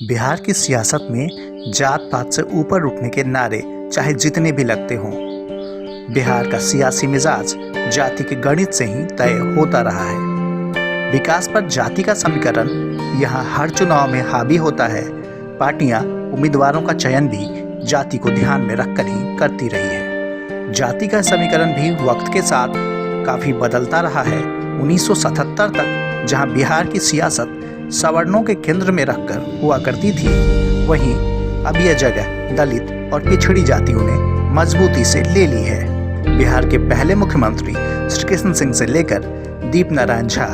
बिहार की सियासत में जात पात से ऊपर उठने के नारे चाहे जितने भी लगते हों, बिहार का सियासी मिजाज जाति के गणित से ही तय होता रहा है। विकास पर जाति का समीकरण यहाँ हर चुनाव में हावी होता है। पार्टियां उम्मीदवारों का चयन भी जाति को ध्यान में रखकर ही करती रही है। जाति का समीकरण भी वक्त के साथ काफी बदलता रहा है। 1977 तक जहां बिहार की सियासत सवर्णों के केंद्र में रखकर हुआ करती थी, वहीं अब यह जगह दलित और पिछड़ी जातियों ने मजबूती से ले ली है। बिहार के पहले मुख्यमंत्री श्री कृष्ण सिंह से लेकर दीप नारायण झा,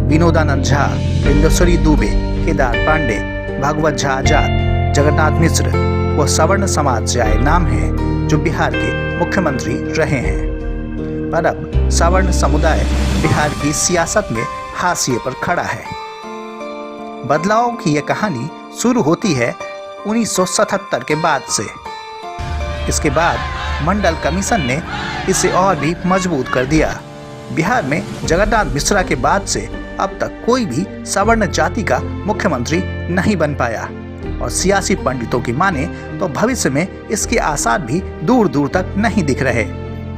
विनोदानंद झा, इंद्रश्री दुबे, केदार पांडे, भागवत झा आजाद, जगन्नाथ मिश्र वो सवर्ण समाज से आए नाम हैं जो बिहार के मुख्यमंत्री रहे हैं। पर अब सवर्ण समुदाय बिहार की सियासत में हाशिए पर खड़ा है। बदलाव की यह कहानी शुरू होती है 1977 के बाद से। इसके बाद मंडल कमीशन ने इसे और भी मजबूत कर दिया। बिहार में जगन्नाथ मिश्रा के बाद से अब तक कोई भी सवर्ण जाति का मुख्यमंत्री नहीं बन पाया और सियासी पंडितों की माने तो भविष्य में इसके आसार भी दूर दूर तक नहीं दिख रहे।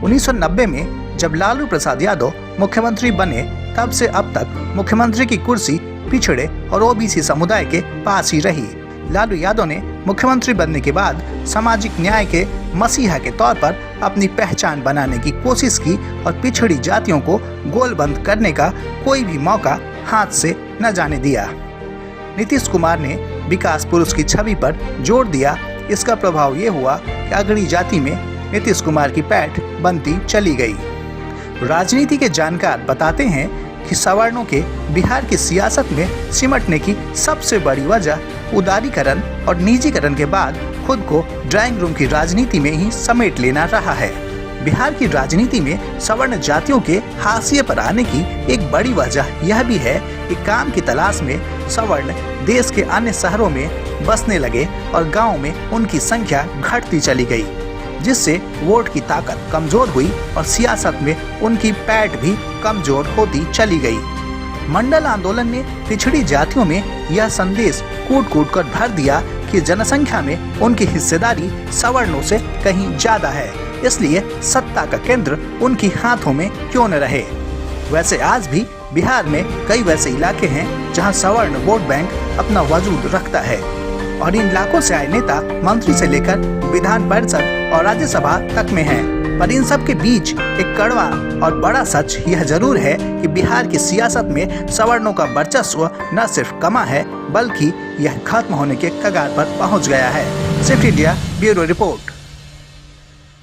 1990 में जब लालू प्रसाद यादव मुख्यमंत्री बने, तब से अब तक मुख्यमंत्री की कुर्सी पिछड़े और ओबीसी समुदाय के पास ही रही। लालू यादव ने मुख्यमंत्री बनने के बाद सामाजिक न्याय के मसीहा के तौर पर अपनी पहचान बनाने की कोशिश की और पिछड़ी जातियों को गोलबंद करने का कोई भी मौका हाथ से न जाने दिया। नीतीश कुमार ने विकास पुरुष की छवि पर जोर दिया। इसका प्रभाव ये हुआ कि अगड़ी जाति में नीतीश कुमार की पैठ बनती चली गई। राजनीति के जानकार बताते हैं कि सवर्णों के बिहार की सियासत में सिमटने की सबसे बड़ी वजह उदारीकरण और निजीकरण के बाद खुद को ड्राइंग रूम की राजनीति में ही समेट लेना रहा है। बिहार की राजनीति में सवर्ण जातियों के हाशिए पर आने की एक बड़ी वजह यह भी है कि काम की तलाश में सवर्ण देश के अन्य शहरों में बसने लगे और गाँव में उनकी संख्या घटती चली गई, जिससे वोट की ताकत कमजोर हुई और सियासत में उनकी पैठ भी कमजोर होती चली गई। मंडल आंदोलन ने पिछड़ी जातियों में यह संदेश कूट कूट कर भर दिया कि जनसंख्या में उनकी हिस्सेदारी सवर्णों से कहीं ज्यादा है, इसलिए सत्ता का केंद्र उनकी हाथों में क्यों न रहे। वैसे आज भी बिहार में कई वैसे इलाके हैं जहां सवर्ण वोट बैंक अपना वजूद रखता है और इन इलाकों से आए नेता मंत्री से लेकर विधान परिषद और राज्यसभा तक में हैं। पर इन सब के बीच एक कड़वा और बड़ा सच यह जरूर है कि बिहार की सियासत में सवर्णों का वर्चस्व न सिर्फ कमा है, बल्कि यह खत्म होने के कगार पर पहुंच गया है। सिर्फ इंडिया ब्यूरो रिपोर्ट।